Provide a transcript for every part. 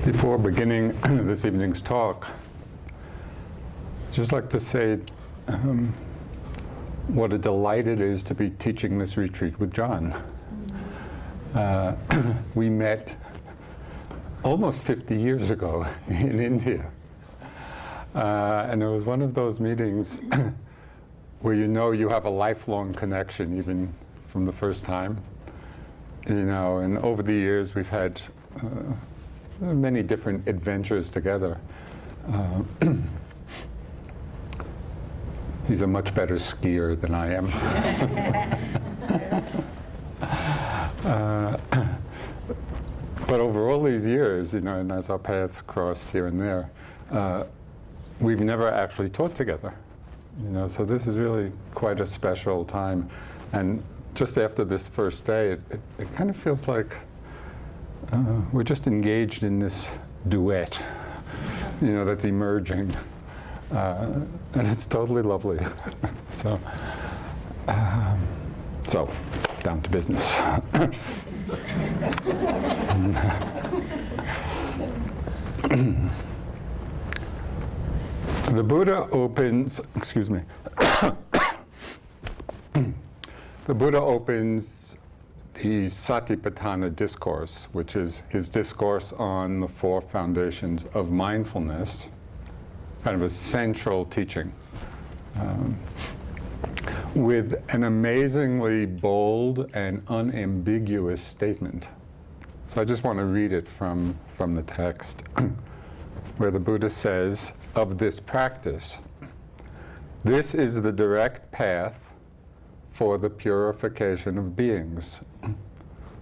Before beginning this evening's talk, I'd just like to say what a delight it is to be teaching this retreat with John. We met almost 50 years ago in India. And it was one of those meetings where you know you have a lifelong connection, even from the first time. You know, and over the years we've had many different adventures together. He's a much better skier than I am. But over all these years, you know, and as our paths crossed here and there, we've never actually taught together. You know, so this is really quite a special time. And just after this first day, it kind of feels like we're just engaged in this duet, you know, that's emerging. And it's totally lovely. So down to business. The Buddha opens, excuse me. The Buddha opens the Satipatthana discourse, which is his discourse on the four foundations of mindfulness, kind of a central teaching, with an amazingly bold and unambiguous statement. So I just want to read it from the text, where the Buddha says, of this practice, this is the direct path for the purification of beings,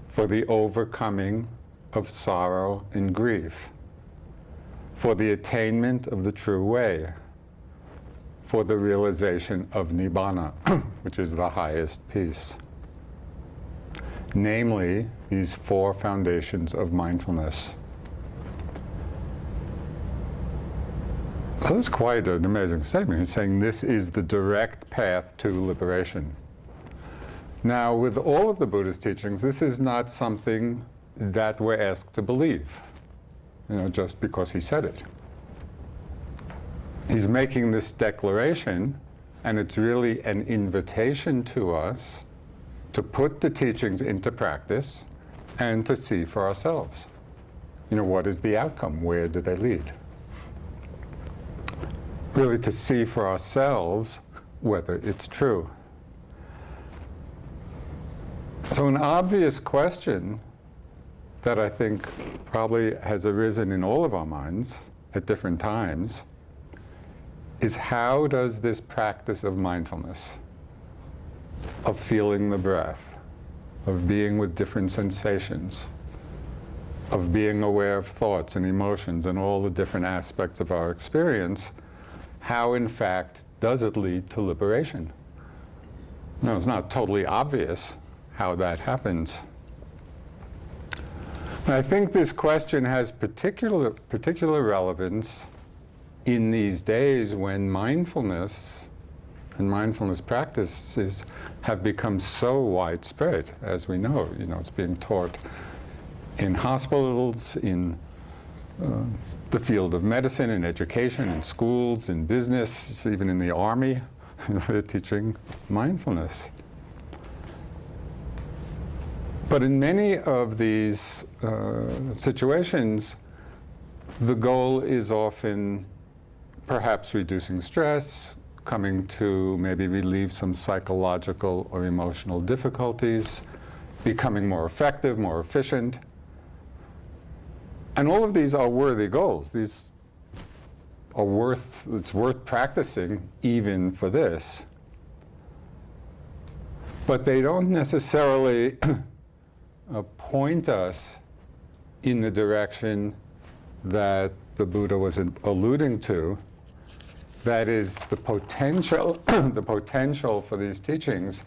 for the overcoming of sorrow and grief, for the attainment of the true way, for the realization of Nibbana, which is the highest peace. Namely, these four foundations of mindfulness. So that's quite an amazing statement. He's saying this is the direct path to liberation. Now, with all of the Buddha's teachings, this is not something that we're asked to believe, you know, just because he said it. He's making this declaration, and it's really an invitation to us to put the teachings into practice and to see for ourselves. You know, what is the outcome? Where do they lead? Really to see for ourselves whether it's true. So an obvious question that I think probably has arisen in all of our minds at different times is, how does this practice of mindfulness, of feeling the breath, of being with different sensations, of being aware of thoughts and emotions and all the different aspects of our experience, how in fact does it lead to liberation? No, it's not totally obvious how that happens. And I think this question has particular relevance in these days when mindfulness and mindfulness practices have become so widespread, as we know. You know, it's being taught in hospitals, in the field of medicine, in education, in schools, in business, even in the army. They're teaching mindfulness. But in many of these situations, the goal is often perhaps reducing stress, coming to maybe relieve some psychological or emotional difficulties, becoming more effective, more efficient. And all of these are worthy goals. These are it's worth practicing even for this. But they don't necessarily point us in the direction that the Buddha was alluding to. That is the potential, the potential for these teachings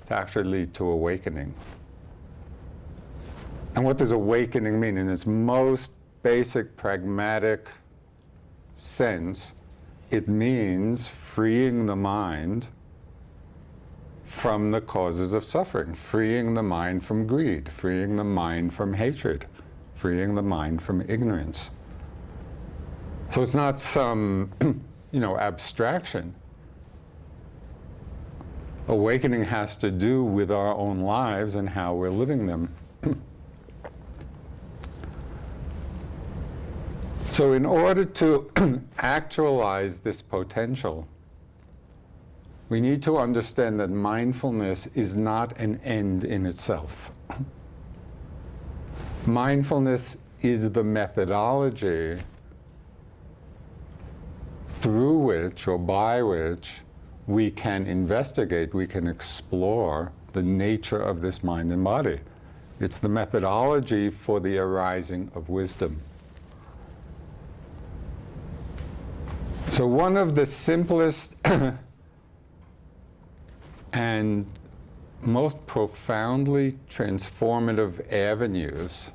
to actually lead to awakening. And what does awakening mean? In its most basic, pragmatic sense, it means freeing the mind from the causes of suffering, freeing the mind from greed, freeing the mind from hatred, freeing the mind from ignorance. So it's not some, abstraction. Awakening has to do with our own lives and how we're living them. So in order to actualize this potential, we need to understand that mindfulness is not an end in itself. Mindfulness is the methodology through which or by which we can investigate, we can explore the nature of this mind and body. It's the methodology for the arising of wisdom. So one of the simplest and most profoundly transformative avenues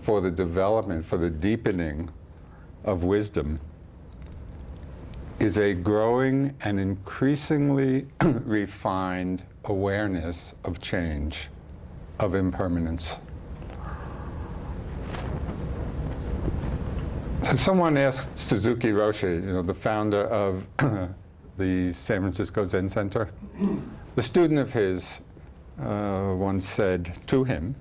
for the development, for the deepening of wisdom is a growing and increasingly refined awareness of change, of impermanence. So someone asked Suzuki Roshi, the founder of the San Francisco Zen Center, the student of his once said to him,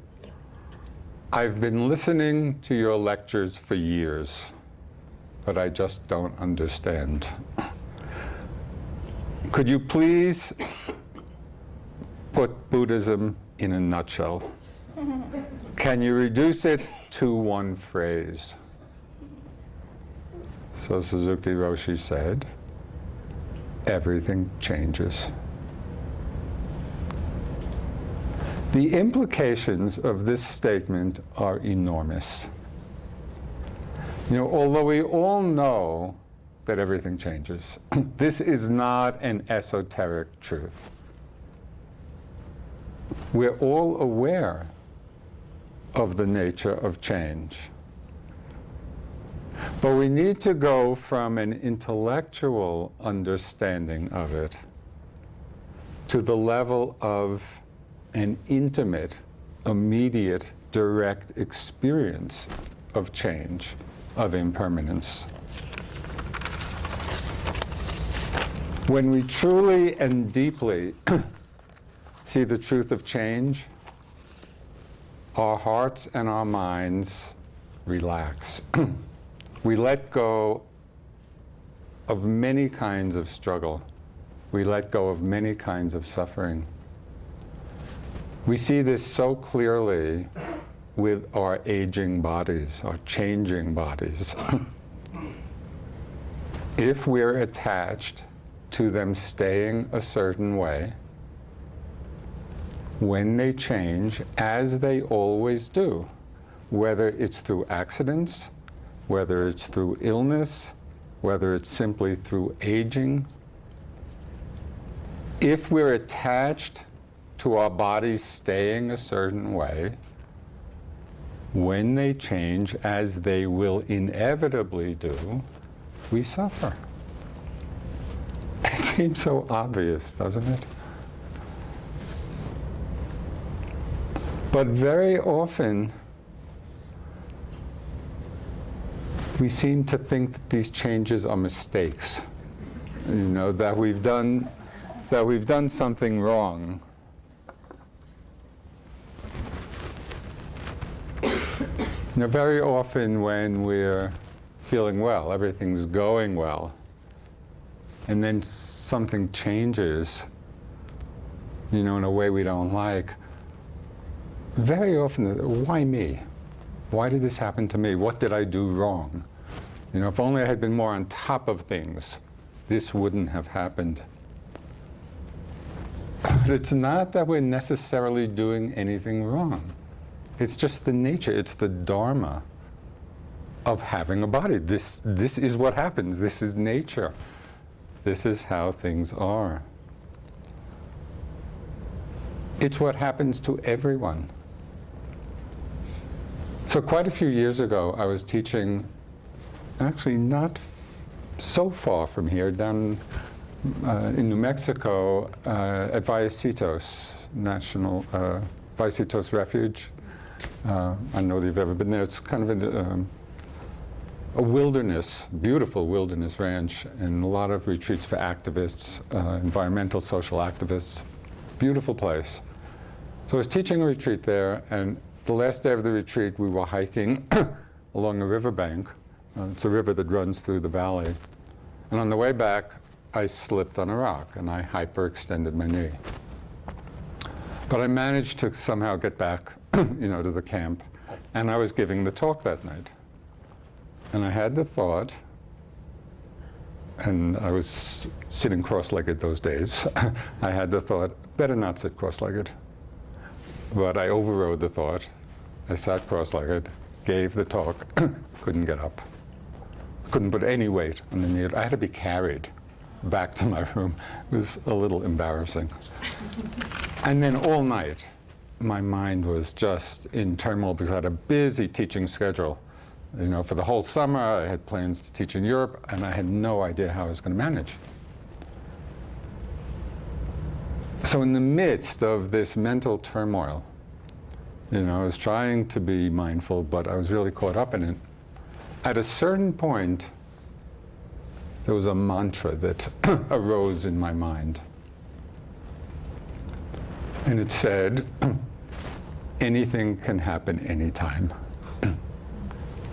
"I've been listening to your lectures for years, but I just don't understand. Could you please put Buddhism in a nutshell? Can you reduce it to one phrase?" So Suzuki Roshi said, "Everything changes." The implications of this statement are enormous. Although we all know that everything changes, this is not an esoteric truth. We're all aware of the nature of change. But we need to go from an intellectual understanding of it to the level of an intimate, immediate, direct experience of change, of impermanence. When we truly and deeply see the truth of change, our hearts and our minds relax. We let go of many kinds of struggle. We let go of many kinds of suffering. We see this so clearly with our aging bodies, our changing bodies. If we're attached to them staying a certain way, when they change, as they always do, whether it's through accidents, whether it's through illness, whether it's simply through aging, if we're attached to our bodies staying a certain way, when they change, as they will inevitably do, we suffer. It seems so obvious, doesn't it? But very often, we seem to think that these changes are mistakes, that we've done something wrong. Very often when we're feeling well, everything's going well, and then something changes, in a way we don't like, very often, why me? Why did this happen to me? What did I do wrong? If only I had been more on top of things, this wouldn't have happened. But it's not that we're necessarily doing anything wrong. It's just the nature, it's the dharma of having a body. This is what happens. This is nature. This is how things are. It's what happens to everyone. So quite a few years ago, I was teaching, actually not so far from here, down in New Mexico at Vallecitos National, Vallecitos Refuge. I know that you've ever been there. It's kind of a wilderness, beautiful wilderness ranch, and a lot of retreats for activists, environmental, social activists. Beautiful place. So I was teaching a retreat there, and the last day of the retreat, we were hiking along a riverbank. It's a river that runs through the valley. And on the way back, I slipped on a rock, and I hyperextended my knee. But I managed to somehow get back, to the camp, and I was giving the talk that night. And I had the thought, and I was sitting cross-legged those days. I had the thought, better not sit cross-legged. But I overrode the thought. I sat cross-legged, gave the talk, couldn't get up. Couldn't put any weight on the knee. I had to be carried back to my room. It was a little embarrassing. And then all night, my mind was just in turmoil because I had a busy teaching schedule. For the whole summer, I had plans to teach in Europe, and I had no idea how I was going to manage. So in the midst of this mental turmoil, I was trying to be mindful, but I was really caught up in it. At a certain point, there was a mantra that arose in my mind. And it said, anything can happen anytime.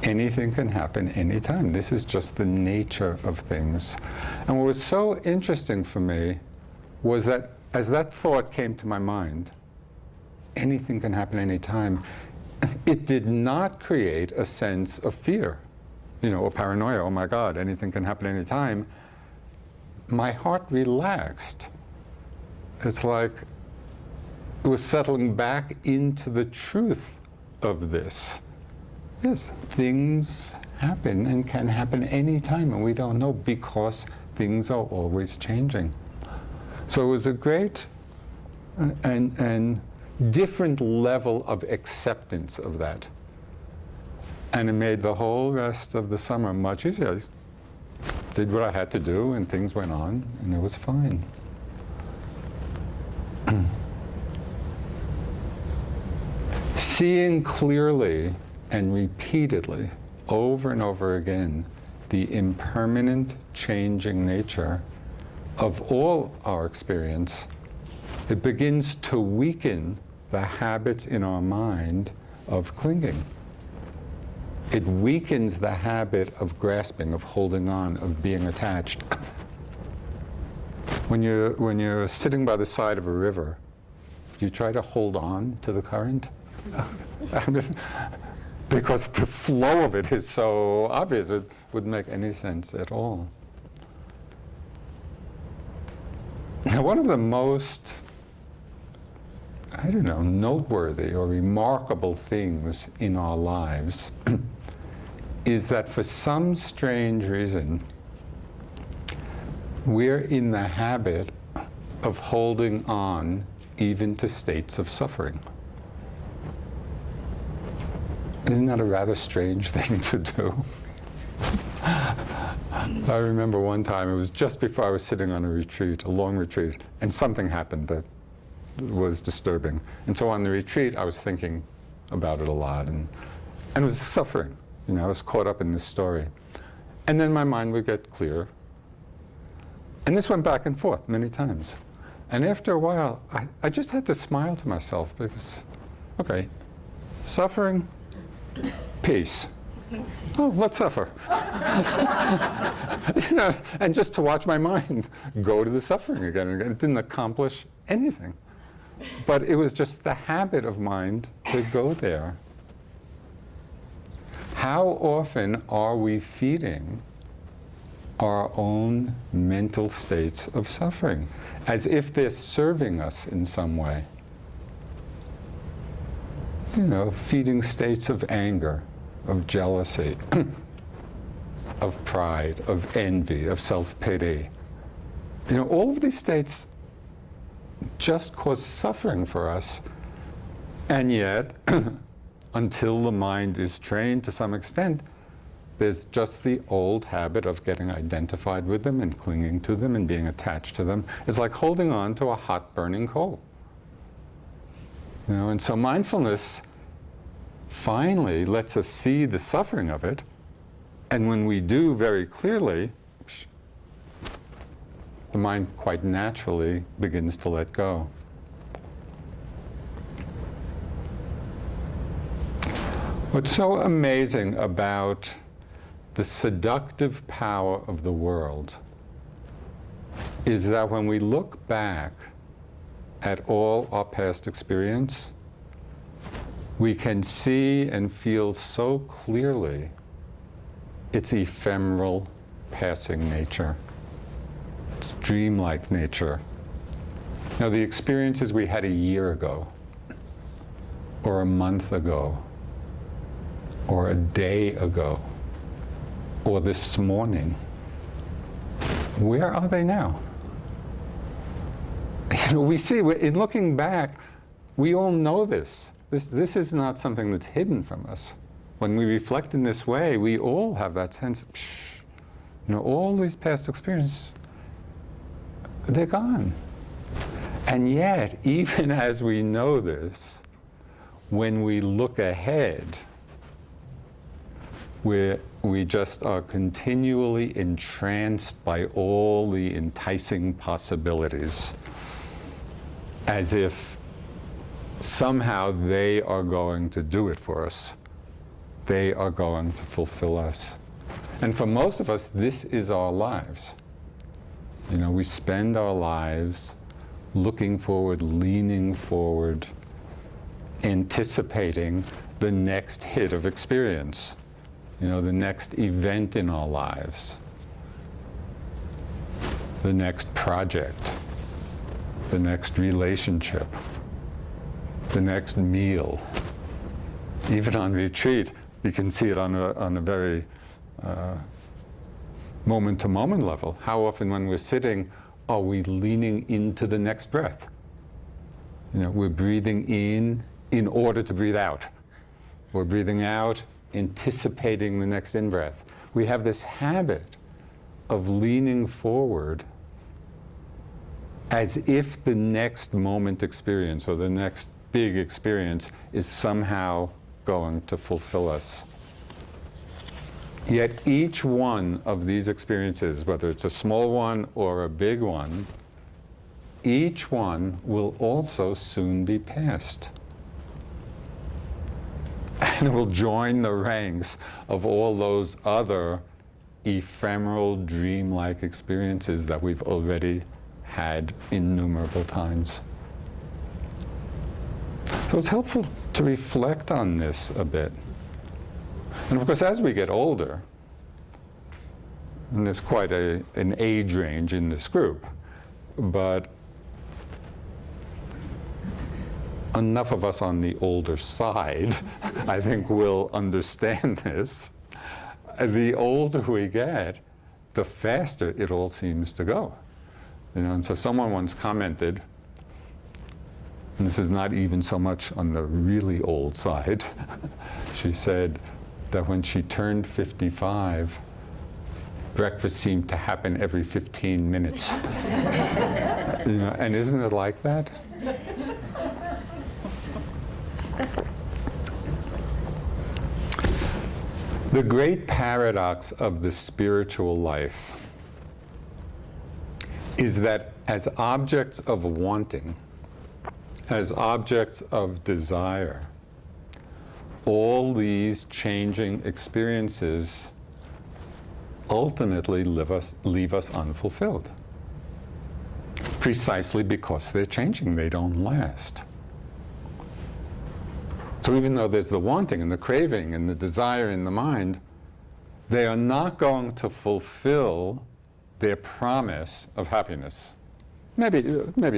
Anything can happen anytime. This is just the nature of things. And what was so interesting for me was that as that thought came to my mind, anything can happen anytime, it did not create a sense of fear, or paranoia. Oh my God, anything can happen anytime. My heart relaxed. It's like it was settling back into the truth of this. Yes, things happen and can happen anytime, and we don't know because things are always changing. So it was a great and different level of acceptance of that. And it made the whole rest of the summer much easier. I did what I had to do, and things went on, and it was fine. Seeing clearly and repeatedly, over and over again, the impermanent, changing nature of all our experience, it begins to weaken the habits in our mind of clinging. It weakens the habit of grasping, of holding on, of being attached. When you're sitting by the side of a river, do you try to hold on to the current? Because the flow of it is so obvious, it wouldn't make any sense at all. Now, one of the most, noteworthy or remarkable things in our lives is that for some strange reason, we're in the habit of holding on even to states of suffering. Isn't that a rather strange thing to do? I remember one time, it was just before I was sitting on a retreat, a long retreat, and something happened that was disturbing. And so on the retreat, I was thinking about it a lot, and it was suffering. I was caught up in this story. And then my mind would get clear. And this went back and forth many times. And after a while, I just had to smile to myself because, okay, suffering, peace. Oh, let's suffer. And just to watch my mind go to the suffering again and again. It didn't accomplish anything. But it was just the habit of mind to go there. How often are we feeding our own mental states of suffering as if they're serving us in some way? Feeding states of anger, of jealousy, of pride, of envy, of self-pity. All of these states just cause suffering for us. And yet, until the mind is trained to some extent, there's just the old habit of getting identified with them and clinging to them and being attached to them. It's like holding on to a hot burning coal. And so mindfulness finally lets us see the suffering of it. And when we do very clearly, the mind quite naturally begins to let go. What's so amazing about the seductive power of the world is that when we look back at all our past experience, we can see and feel so clearly its ephemeral, passing nature, its dreamlike nature. Now, the experiences we had a year ago, or a month ago, or a day ago, or this morning, where are they now? You know, we see, in looking back, we all know this. This is not something that's hidden from us. When we reflect in this way, we all have that sense, you know, all these past experiences, they're gone. And yet, even as we know this, when we look ahead, we just are continually entranced by all the enticing possibilities, as if somehow they are going to do it for us. They are going to fulfill us. And for most of us, this is our lives. You know, we spend our lives looking forward, leaning forward, anticipating the next hit of experience. You know, the next event in our lives, the next project, the next relationship, the next meal. Even on retreat, you can see it on a very moment-to-moment level. How often when we're sitting, are we leaning into the next breath? You know, we're breathing in order to breathe out. We're breathing out, anticipating the next in-breath. We have this habit of leaning forward as if the next moment experience or the next big experience is somehow going to fulfill us. Yet each one of these experiences, whether it's a small one or a big one, each one will also soon be past. And it will join the ranks of all those other ephemeral, dreamlike experiences that we've already had innumerable times. So it's helpful to reflect on this a bit. And of course, as we get older, and there's quite an age range in this group, but enough of us on the older side, I think, will understand this. The older we get, the faster it all seems to go. You know, and so someone once commented, and this is not even so much on the really old side, she said that when she turned 55, breakfast seemed to happen every 15 minutes. You know, and isn't it like that? The great paradox of the spiritual life is that as objects of wanting, as objects of desire, all these changing experiences ultimately leave us unfulfilled. Precisely because they're changing, they don't last. So even though there's the wanting and the craving and the desire in the mind, they are not going to fulfill their promise of happiness. Maybe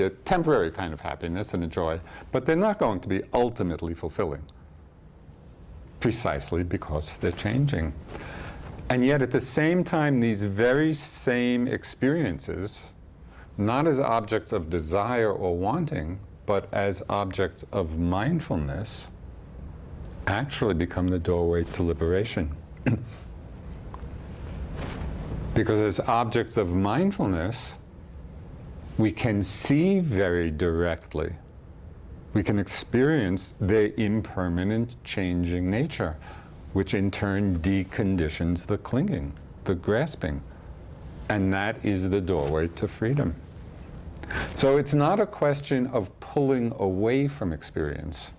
a temporary kind of happiness and a joy, but they're not going to be ultimately fulfilling, precisely because they're changing. And yet at the same time, these very same experiences, not as objects of desire or wanting, but as objects of mindfulness, actually become the doorway to liberation. Because as objects of mindfulness, we can see very directly We can experience their impermanent changing nature, which in turn deconditions the clinging, the grasping. And that is the doorway to freedom. So it's not a question of pulling away from experience.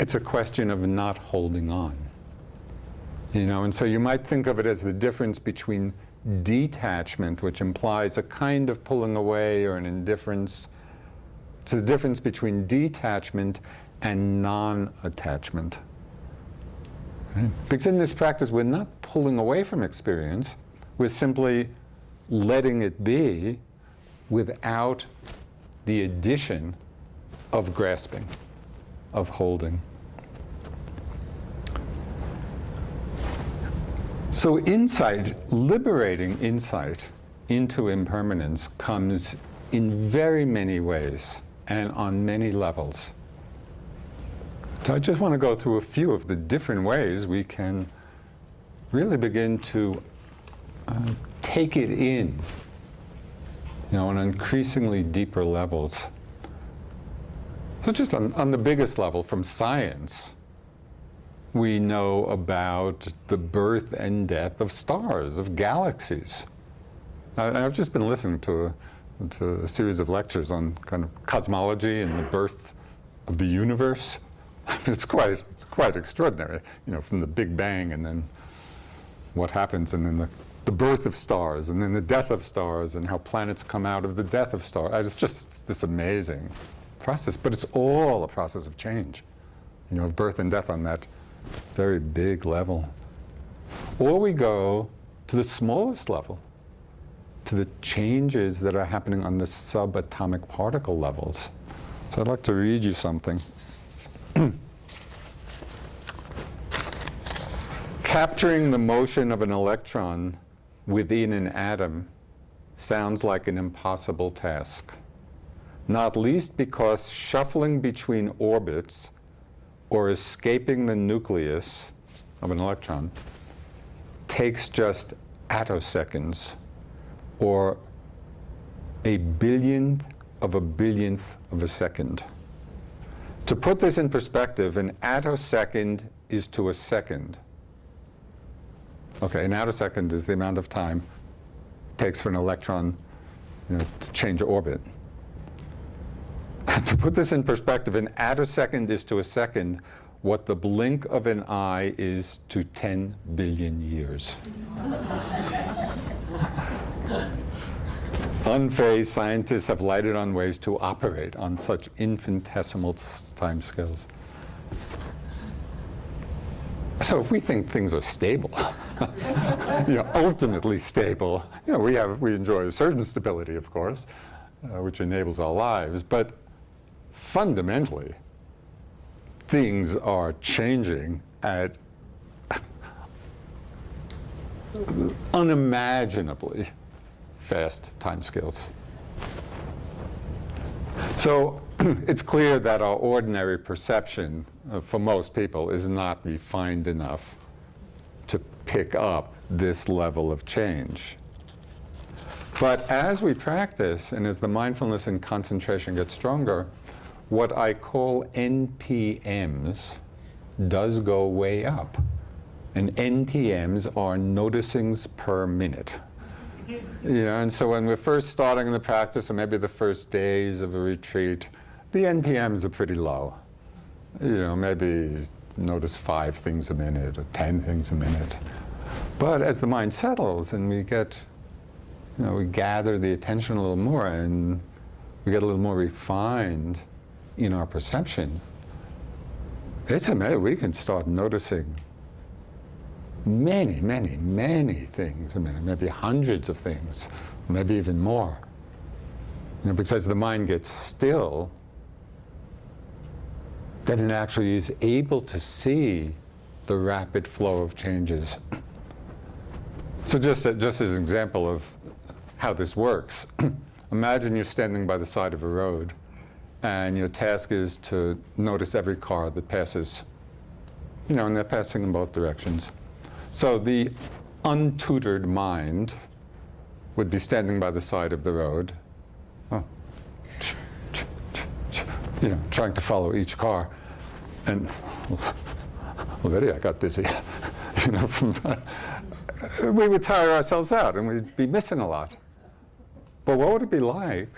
It's a question of not holding on. And so you might think of it as the difference between detachment, which implies a kind of pulling away or an indifference. It's the difference between detachment and non-attachment. Right? Because in this practice, we're not pulling away from experience. We're simply letting it be without the addition of grasping, of holding. So insight, liberating insight into impermanence comes in very many ways and on many levels. So I just want to go through a few of the different ways we can really begin to take it in, on increasingly deeper levels. So just on the biggest level, from science, we know about the birth and death of stars, of galaxies. I've just been listening to a series of lectures on kind of cosmology and the birth of the universe. It's quite extraordinary, from the Big Bang and then what happens, and then the birth of stars, and then the death of stars, and how planets come out of the death of stars. It's just this amazing process, but it's all a process of change, of birth and death on that very big level. Or we go to the smallest level, to the changes that are happening on the subatomic particle levels. So I'd like to read you something. Capturing the motion of an electron within an atom sounds like an impossible task, not least because shuffling between orbits or escaping the nucleus of an electron takes just attoseconds, or a billionth of a second. To put this in perspective, an attosecond is to a second. Okay, an attosecond is the amount of time it takes for an electron to change orbit. To put this in perspective, an attosecond is to a second what the blink of an eye is to 10 billion years. Unfazed scientists have lighted on ways to operate on such infinitesimal timescales. So if we think things are stable, ultimately stable, we enjoy a certain stability, of course, which enables our lives, but fundamentally, things are changing at unimaginably fast timescales. So it's clear that our ordinary perception, for most people, is not refined enough to pick up this level of change. But as we practice, and as the mindfulness and concentration get stronger, what I call NPMs does go way up. And NPMs are noticings per minute. And so when we're first starting the practice, or maybe the first days of a retreat, the NPMs are pretty low. Maybe notice 5 things a minute or 10 things a minute. But as the mind settles and we get, we gather the attention a little more and we get a little more refined in our perception, it's amazing. We can start noticing many, many, many things a minute, maybe hundreds of things, maybe even more. Because as the mind gets still, then it actually is able to see the rapid flow of changes. So just as an example of how this works, imagine you're standing by the side of a road and your task is to notice every car that passes, and they're passing in both directions. So the untutored mind would be standing by the side of the road, trying to follow each car. And already I got dizzy. We would tire ourselves out and we'd be missing a lot. But what would it be like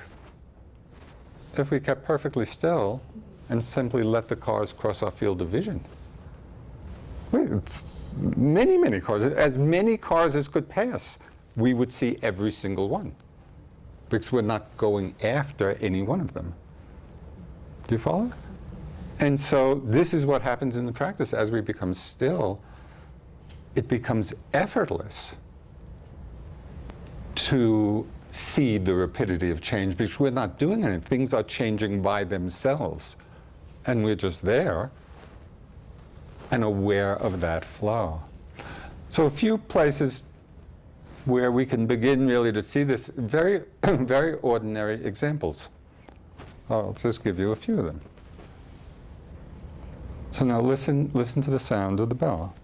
if we kept perfectly still and simply let the cars cross our field of vision? It's many, many cars, as many cars as could pass. We would see every single one because we're not going after any one of them. Do you follow? And so this is what happens in the practice. As we become still, it becomes effortless to see the rapidity of change because we're not doing anything. Things are changing by themselves. And we're just there and aware of that flow. So a few places where we can begin really to see this, very, very ordinary examples. I'll just give you a few of them. So now listen to the sound of the bell.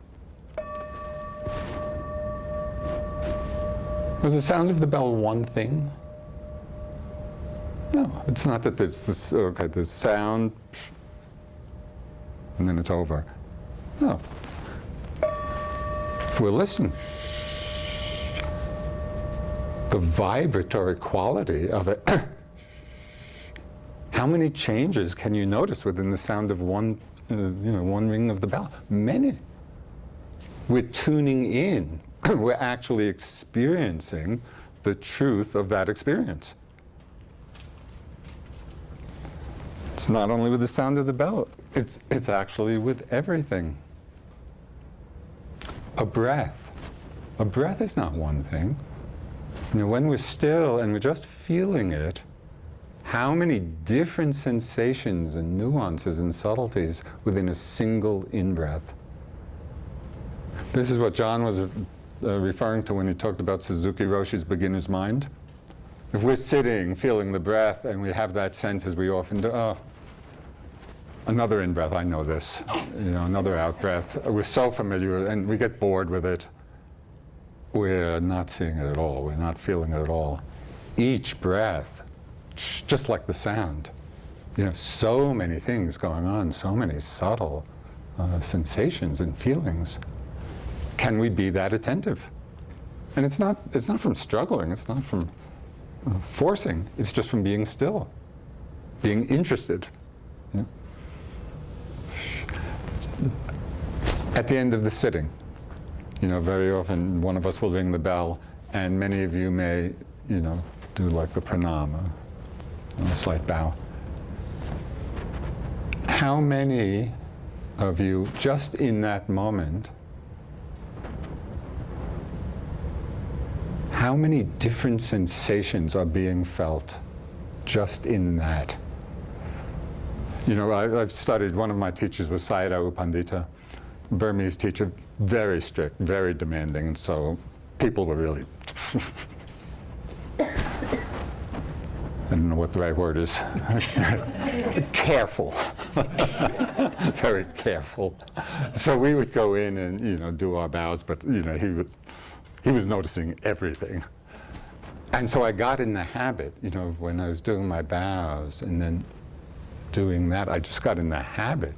Was the sound of the bell one thing? No, it's not that there's this, okay, the sound, and then it's over. No. If we're listening, the vibratory quality of it, how many changes can you notice within the sound of one ring of the bell? Many. We're tuning in. We're actually experiencing the truth of that experience. It's not only with the sound of the bell, it's actually with everything. A breath. A breath is not one thing. When we're still and we're just feeling it, how many different sensations and nuances and subtleties within a single in-breath. This is what John was referring to when he talked about Suzuki Roshi's beginner's mind. If we're sitting, feeling the breath, and we have that sense, as we often do, oh, another in-breath, I know this, another out-breath. We're so familiar, and we get bored with it. We're not seeing it at all. We're not feeling it at all. Each breath, just like the sound, so many things going on, so many subtle sensations and feelings. Can we be that attentive? And it's not from struggling, it's not from forcing, it's just from being still, being interested. At the end of the sitting, very often one of us will ring the bell, and many of you may, do like the pranama, a slight bow. How many of you, just in that moment, how many different sensations are being felt just in that? I've studied, one of my teachers was Sayadaw U Pandita, Burmese teacher, very strict, very demanding, and so people were really, I don't know what the right word is, careful, very careful. So we would go in and, do our bows, but, he was noticing everything. And so I got in the habit, when I was doing my bows and then doing that, I just got in the habit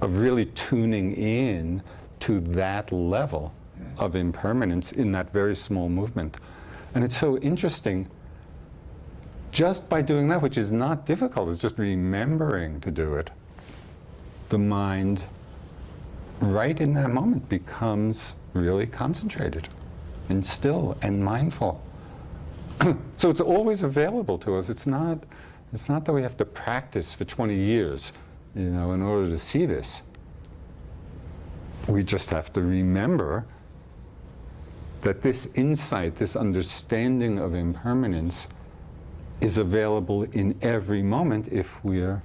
of really tuning in to that level of impermanence in that very small movement. And it's so interesting, just by doing that, which is not difficult, it's just remembering to do it, the mind right in that moment becomes really concentrated and still and mindful. So it's always available to us. It's not that we have to practice for 20 years, in order to see this. We just have to remember that this insight, this understanding of impermanence is available in every moment if we're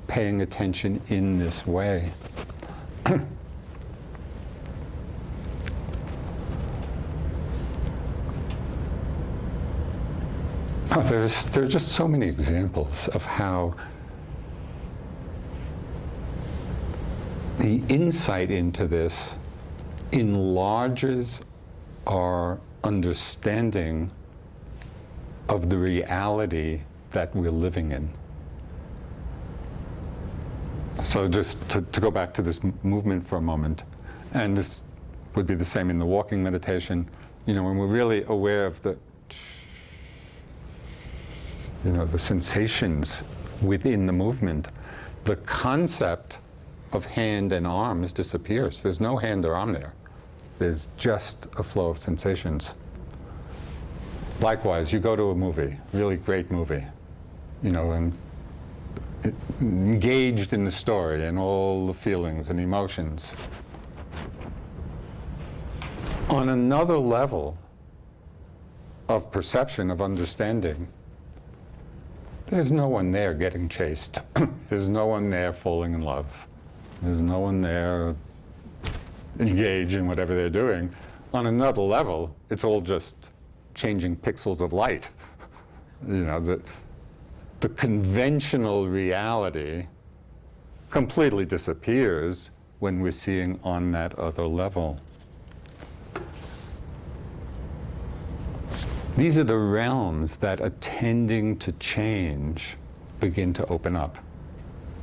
paying attention in this way. There are just so many examples of how the insight into this enlarges our understanding of the reality that we're living in. So just to go back to this movement for a moment, and this would be the same in the walking meditation, when we're really aware of the sensations within the movement, the concept of hand and arms disappears. There's no hand or arm there. There's just a flow of sensations. Likewise, you go to a movie, really great movie, and engaged in the story and all the feelings and emotions. On another level of perception, of understanding, there's no one there getting chased. There's no one there falling in love. There's no one there engaged in whatever they're doing. On another level, it's all just changing pixels of light. The conventional reality completely disappears when we're seeing on that other level. These are the realms that, attending to change, begin to open up.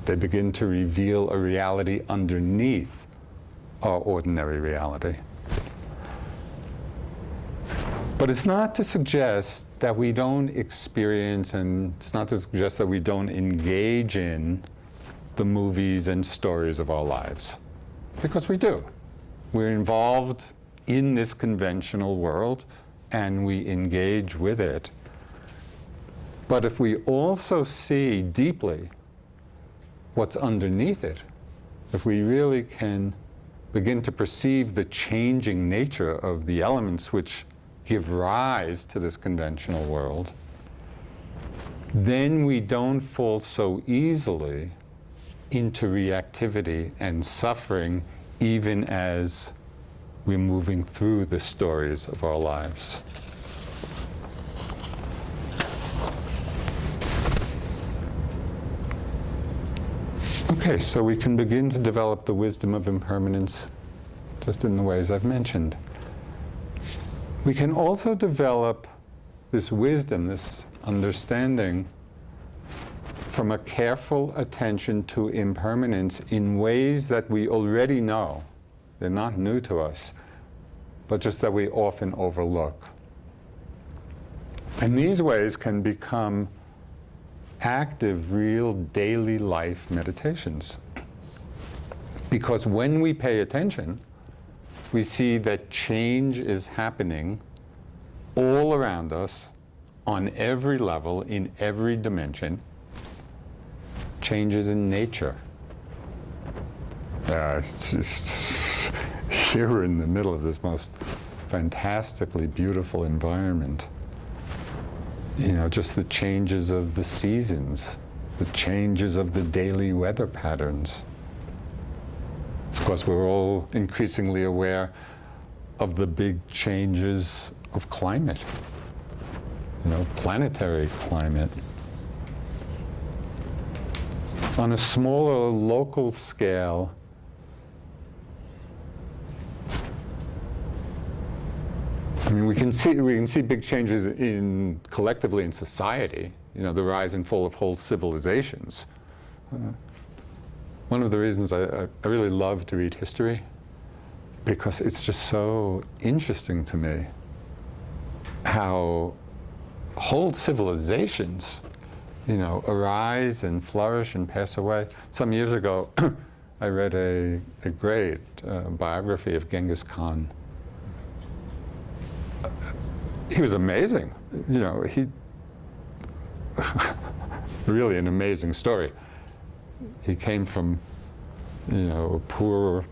They begin to reveal a reality underneath our ordinary reality. But it's not to suggest that we don't experience, and it's not to suggest that we don't engage in the movies and stories of our lives. Because we do. We're involved in this conventional world, and we engage with it. But if we also see deeply what's underneath it, if we really can begin to perceive the changing nature of the elements which give rise to this conventional world, then we don't fall so easily into reactivity and suffering, even as we're moving through the stories of our lives. Okay, so we can begin to develop the wisdom of impermanence just in the ways I've mentioned. We can also develop this wisdom, this understanding, from a careful attention to impermanence in ways that we already know. They're not new to us, but just that we often overlook. And these ways can become active, real, daily life meditations. Because when we pay attention, we see that change is happening all around us, on every level, in every dimension. Changes in nature. Here we're in the middle of this most fantastically beautiful environment. Just the changes of the seasons, the changes of the daily weather patterns. Of course, we're all increasingly aware of the big changes of climate, planetary climate. On a smaller local scale, we can see big changes collectively in society. The rise and fall of whole civilizations. One of the reasons I really love to read history, because it's just so interesting to me how whole civilizations, arise and flourish and pass away. Some years ago, I read a great biography of Genghis Khan. He was amazing. He really an amazing story. He came from, a poor,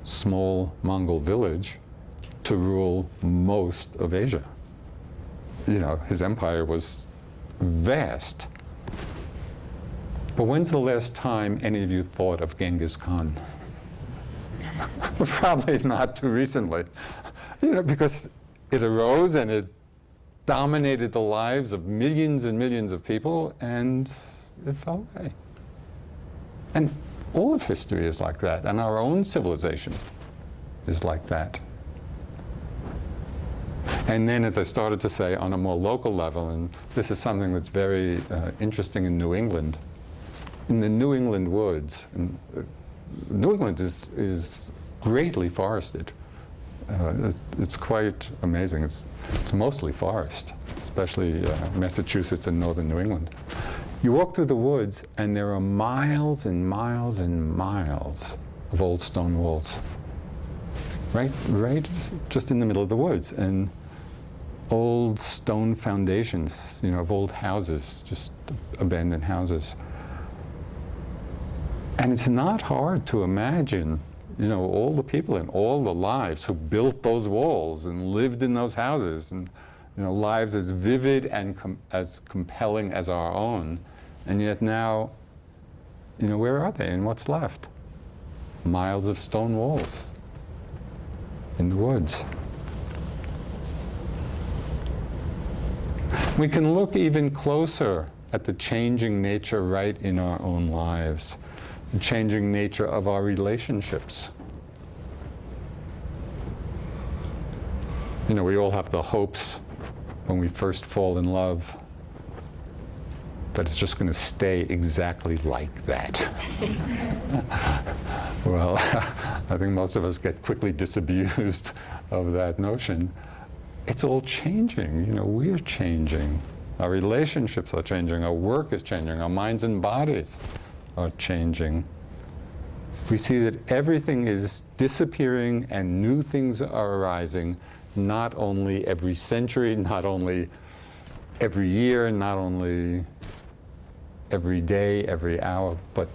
small Mongol village to rule most of Asia. His empire was vast. But when's the last time any of you thought of Genghis Khan? Probably not too recently. Because it arose and it dominated the lives of millions and millions of people, and it fell away. And all of history is like that, and our own civilization is like that. And then, as I started to say, on a more local level, and this is something that's very interesting in New England, in the New England woods. And, New England is greatly forested. It's quite amazing. It's mostly forest, especially Massachusetts and northern New England. You walk through the woods, and there are miles and miles and miles of old stone walls. Right just in the middle of the woods. And old stone foundations, of old houses, just abandoned houses. And it's not hard to imagine, all the people and all the lives who built those walls and lived in those houses, and lives as vivid and as compelling as our own. And yet now, where are they and what's left? Miles of stone walls in the woods. We can look even closer at the changing nature right in our own lives, the changing nature of our relationships. We all have the hopes when we first fall in love that it's just going to stay exactly like that. Well, I think most of us get quickly disabused of that notion. It's all changing. We're changing. Our relationships are changing. Our work is changing. Our minds and bodies are changing. We see that everything is disappearing and new things are arising, not only every century, not only every year, not only every day, every hour, but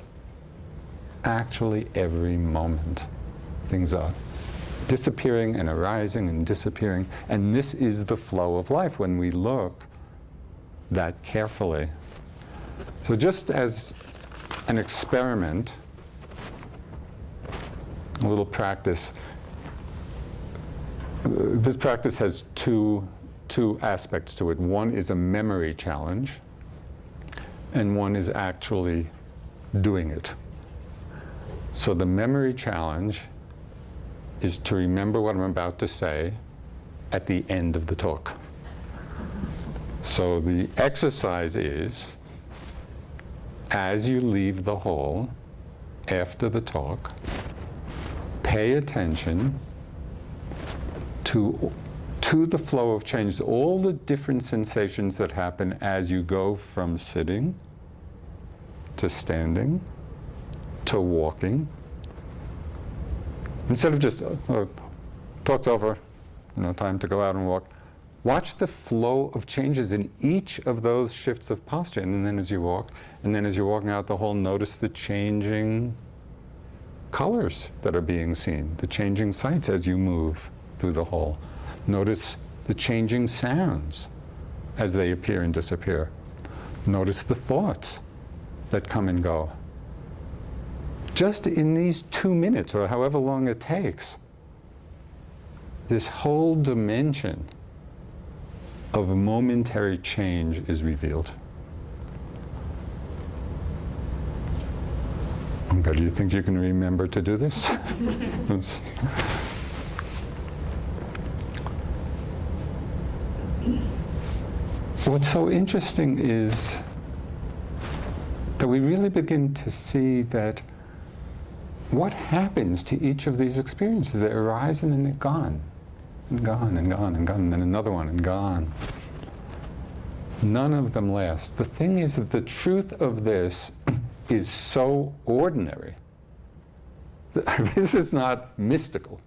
actually every moment. Things are disappearing and arising and disappearing. And this is the flow of life when we look that carefully. So just as an experiment, a little practice, this practice has two aspects to it. One is a memory challenge, and one is actually doing it. So the memory challenge is to remember what I'm about to say at the end of the talk. So the exercise is, as you leave the hall after the talk, pay attention to the flow of change, all the different sensations that happen as you go from sitting to standing to walking. Instead of just, talk's over, time to go out and walk. Watch the flow of changes in each of those shifts of posture. And then as you walk, and then as you're walking out the hall, notice the changing colors that are being seen, the changing sights as you move through the hall. Notice the changing sounds as they appear and disappear. Notice the thoughts that come and go. Just in these 2 minutes, or however long it takes, this whole dimension of momentary change is revealed. Okay, do you think you can remember to do this? What's so interesting is that we really begin to see that what happens to each of these experiences. They arise and then they're gone, and gone, and gone, and gone, and then another one, and gone. None of them last. The thing is that the truth of this is so ordinary. This is not mystical.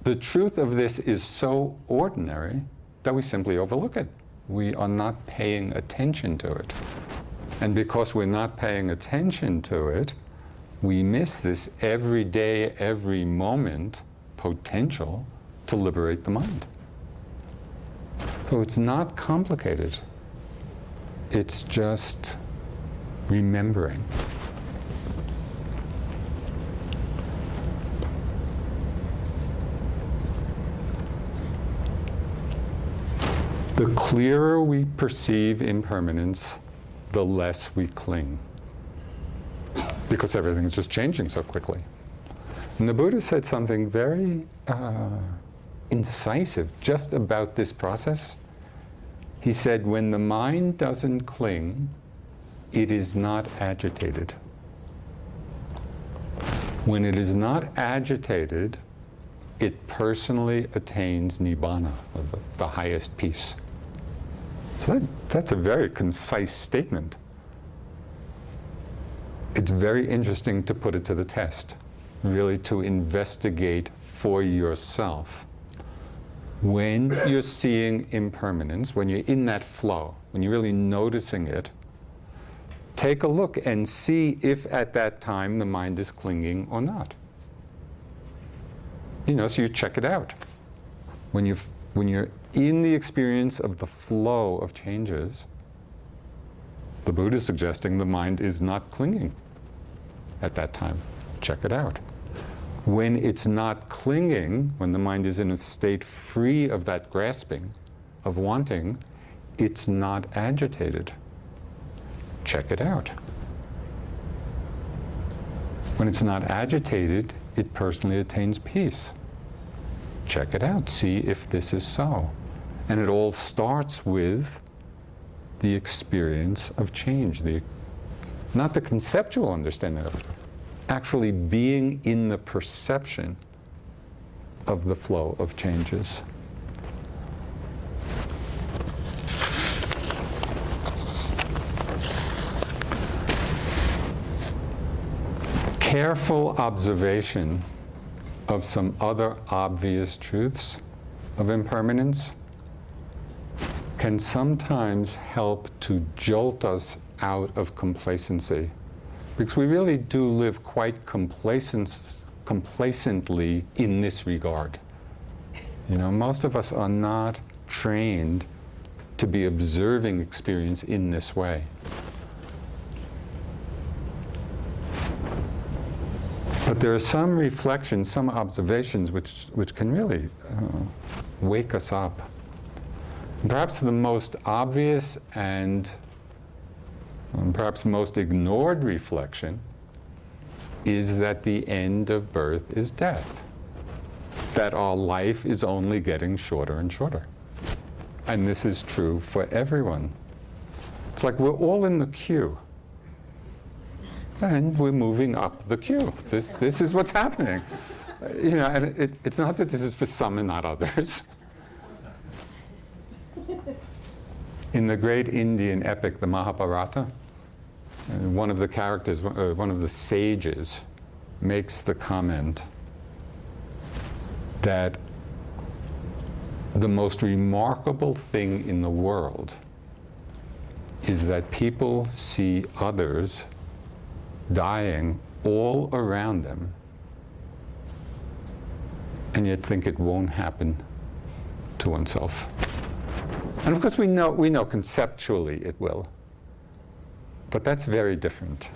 The truth of this is so ordinary that we simply overlook it. We are not paying attention to it. And because we're not paying attention to it, we miss this every day, every moment potential to liberate the mind. So it's not complicated. It's just remembering. The clearer we perceive impermanence, the less we cling, because everything is just changing so quickly. And the Buddha said something very incisive just about this process. He said, when the mind doesn't cling, it is not agitated. When it is not agitated, it personally attains nibbana, or the highest peace. So that's a very concise statement. It's very interesting to put it to the test, really to investigate for yourself. When you're seeing impermanence, when you're in that flow, when you're really noticing it, take a look and see if at that time the mind is clinging or not. So you check it out. When you're in the experience of the flow of changes, the Buddha is suggesting the mind is not clinging at that time. Check it out. When it's not clinging, when the mind is in a state free of that grasping, of wanting, it's not agitated. Check it out. When it's not agitated, it personally attains peace. Check it out. See if this is so. And it all starts with the experience of change, not the conceptual understanding of it, actually being in the perception of the flow of changes. Careful observation of some other obvious truths of impermanence can sometimes help to jolt us out of complacency, because we really do live quite complacently in this regard. Most of us are not trained to be observing experience in this way. But there are some reflections, some observations which can really wake us up. And perhaps the most obvious and perhaps most ignored reflection is that the end of birth is death, that our life is only getting shorter and shorter. And this is true for everyone. It's like we're all in the queue. And we're moving up the queue. This is what's happening. And it's not that this is for some and not others. In the great Indian epic, the Mahabharata, one of the characters, one of the sages, makes the comment that the most remarkable thing in the world is that people see others dying all around them, and yet think it won't happen to oneself. And of course we know conceptually it will, but that's very different.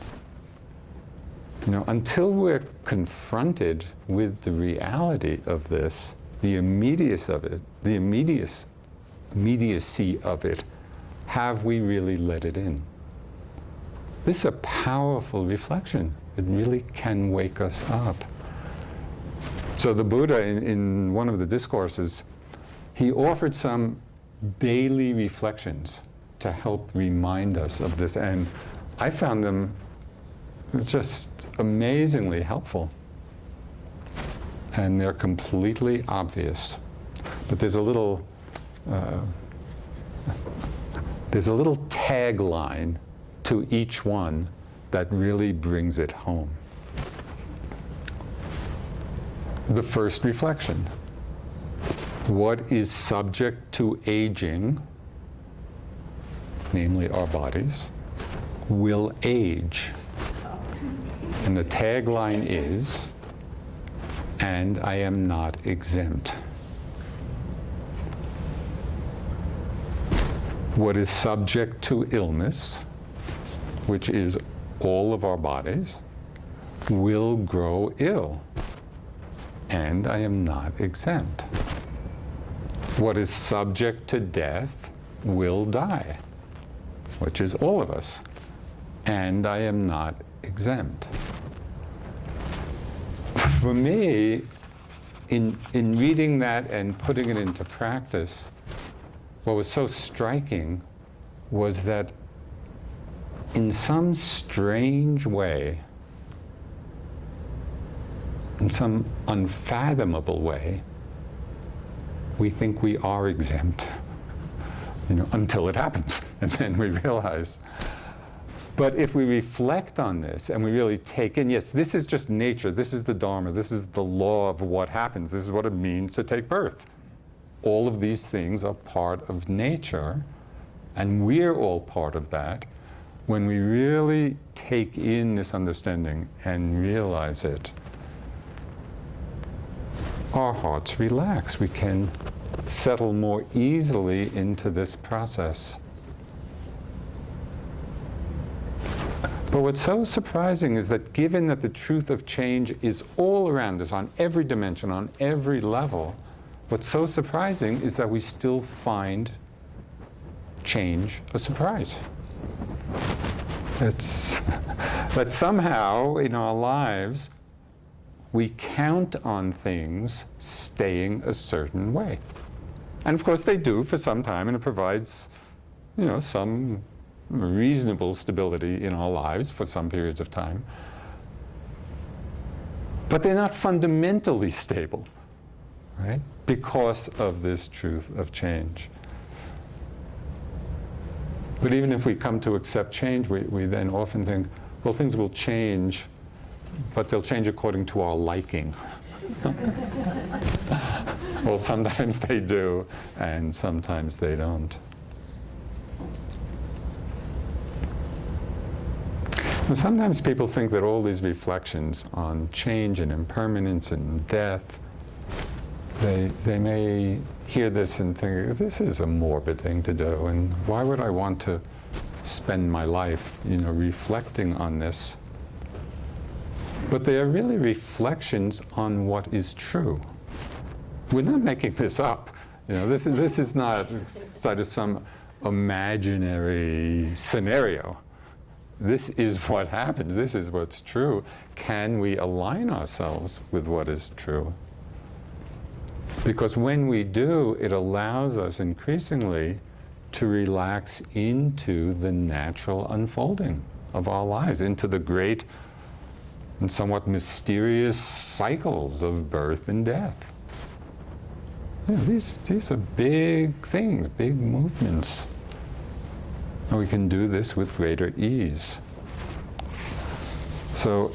Until we're confronted with the reality of this, the immediacy of it, the immediacy of it, have we really let it in? This is a powerful reflection. It really can wake us up. So the Buddha, in one of the discourses, he offered some daily reflections to help remind us of this, and I found them just amazingly helpful. And they're completely obvious. But there's a little tagline to each one that really brings it home. The first reflection: what is subject to aging, namely our bodies, will age. And the tagline is, and I am not exempt. What is subject to illness, which is all of our bodies, will grow ill, and I am not exempt. What is subject to death will die, which is all of us, and I am not exempt. For me, in reading that and putting it into practice, what was so striking was that in some strange way, in some unfathomable way, we think we are exempt, until it happens, and then we realize. But if we reflect on this and we really take in, yes, this is just nature, this is the Dharma, this is the law of what happens, this is what it means to take birth. All of these things are part of nature, and we're all part of that. When we really take in this understanding and realize it, our hearts relax. We can settle more easily into this process. But what's so surprising is that given that the truth of change is all around us on every dimension, on every level, what's so surprising is that we still find change a surprise. It's that somehow in our lives we count on things staying a certain way. And of course they do for some time, and it provides, some reasonable stability in our lives for some periods of time. But they're not fundamentally stable, right? Because of this truth of change. But even if we come to accept change, we then often think, well, things will change, but they'll change according to our liking. Well, sometimes they do, and sometimes they don't. And sometimes people think that all these reflections on change and impermanence and death, they may hear this and think, this is a morbid thing to do, and why would I want to spend my life, reflecting on this? But they are really reflections on what is true. We're not making this up. This is not sort of some imaginary scenario. This is what happens. This is what's true. Can we align ourselves with what is true? Because when we do, it allows us increasingly to relax into the natural unfolding of our lives, into the great and somewhat mysterious cycles of birth and death. These are big things, big movements. And we can do this with greater ease. So,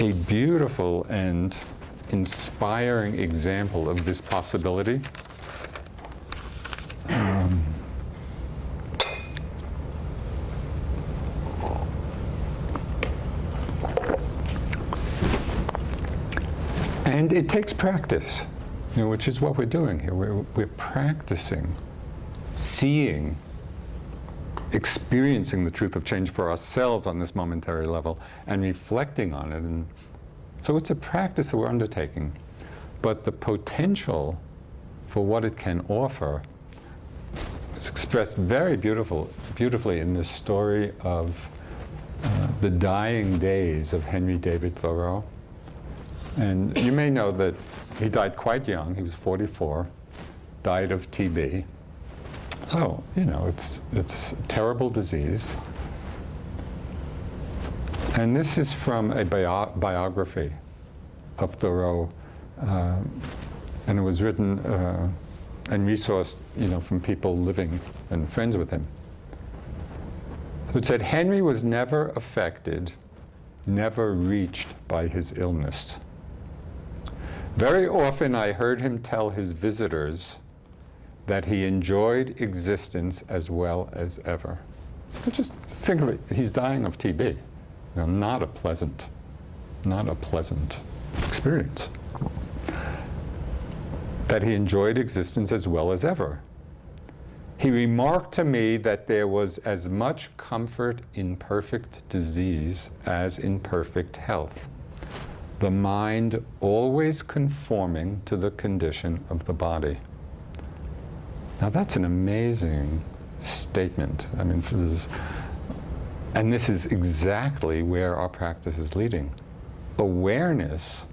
a beautiful and inspiring example of this possibility and it takes practice, which is what we're doing here. We're practicing seeing, experiencing the truth of change for ourselves on this momentary level and reflecting on it. And so it's a practice that we're undertaking. But the potential for what it can offer is expressed very beautifully in this story of the dying days of Henry David Thoreau. And you may know that he died quite young. He was 44, died of TB. So, it's a terrible disease. And this is from a biography of Thoreau, and it was written and resourced, from people living and friends with him. So it said, Henry was never affected, never reached by his illness. Very often I heard him tell his visitors that he enjoyed existence as well as ever. But just think of it, he's dying of TB. Not a pleasant experience. That he enjoyed existence as well as ever. He remarked to me that there was as much comfort in perfect disease as in perfect health, the mind always conforming to the condition of the body. Now that's an amazing statement. I mean, and this is exactly where our practice is leading. Awareness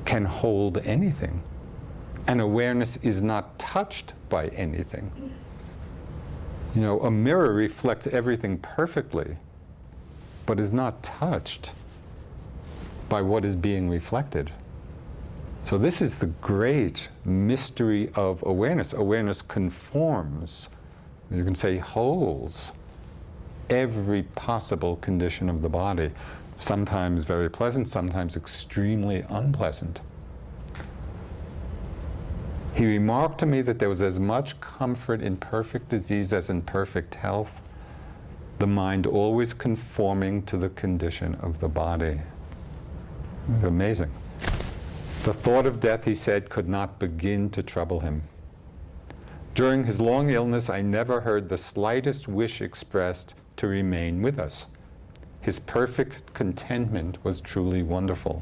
can hold anything, and awareness is not touched by anything. You know, a mirror reflects everything perfectly, but is not touched by what is being reflected. So this is the great mystery of awareness. Awareness conforms, you can say holds, every possible condition of the body, sometimes very pleasant, sometimes extremely unpleasant. He remarked to me that there was as much comfort in perfect disease as in perfect health, the mind always conforming to the condition of the body. Amazing. The thought of death, he said, could not begin to trouble him. During his long illness, I never heard the slightest wish expressed to remain with us. His perfect contentment was truly wonderful.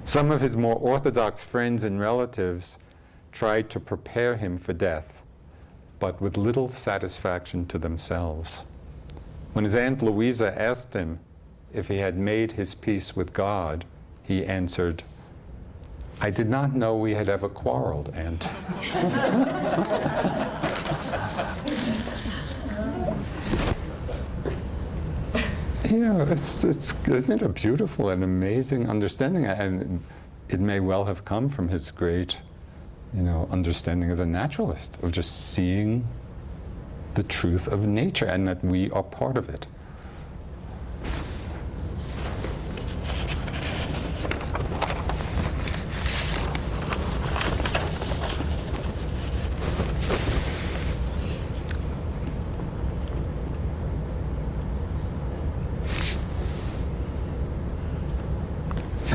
Some of his more orthodox friends and relatives tried to prepare him for death, but with little satisfaction to themselves. When his Aunt Louisa asked him if he had made his peace with God, he answered, "I did not know we had ever quarreled, Aunt." Yeah, isn't it a beautiful and amazing understanding? And it may well have come from his great, understanding as a naturalist, of just seeing the truth of nature and that we are part of it.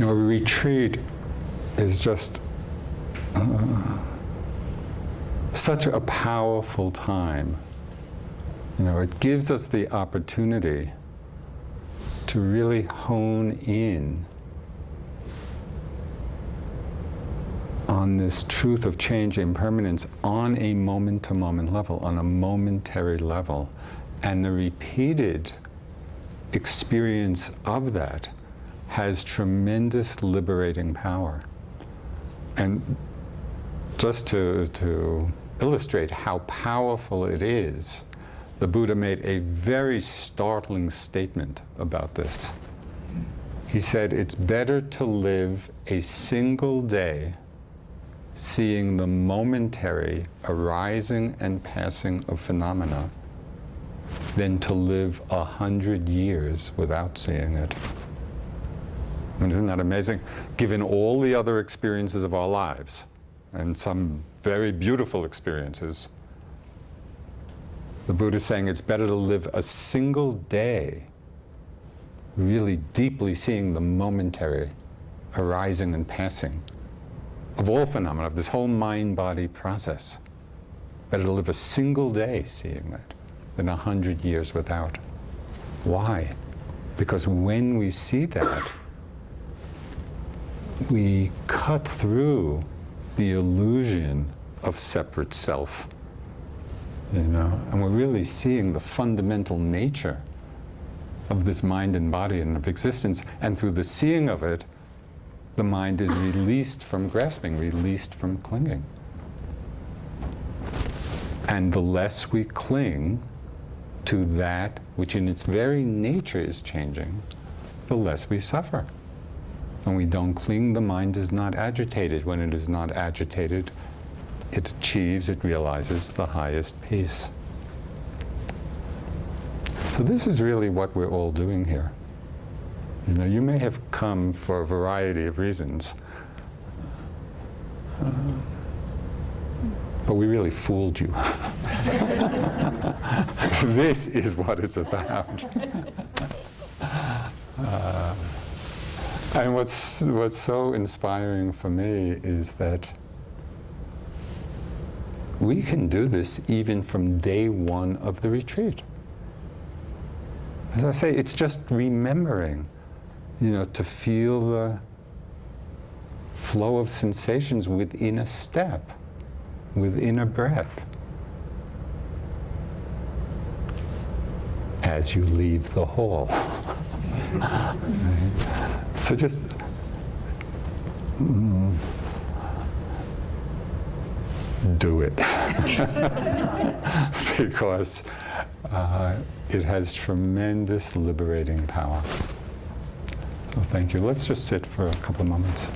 A retreat is just such a powerful time. It gives us the opportunity to really hone in on this truth of change, impermanence, on a moment-to-moment level, on a momentary level. And the repeated experience of that has tremendous liberating power. And just to illustrate how powerful it is, the Buddha made a very startling statement about this. He said, it's better to live a single day seeing the momentary arising and passing of phenomena than to live 100 years without seeing it. And isn't that amazing? Given all the other experiences of our lives, and some very beautiful experiences, the Buddha is saying it's better to live a single day really deeply seeing the momentary arising and passing of all phenomena, of this whole mind-body process. Better to live a single day seeing that than 100 years without. Why? Because when we see that, we cut through the illusion of separate self, and we're really seeing the fundamental nature of this mind and body and of existence, and through the seeing of it, the mind is released from grasping, released from clinging. And the less we cling to that which in its very nature is changing, the less we suffer. When we don't cling, the mind is not agitated. When it is not agitated, it achieves, it realizes the highest peace. So this is really what we're all doing here. You may have come for a variety of reasons, but we really fooled you. This is what it's about. And what's so inspiring for me is that we can do this even from day one of the retreat. As I say, it's just remembering, to feel the flow of sensations within a step, within a breath, as you leave the hall. So just do it. Because it has tremendous liberating power. So thank you. Let's just sit for a couple of moments.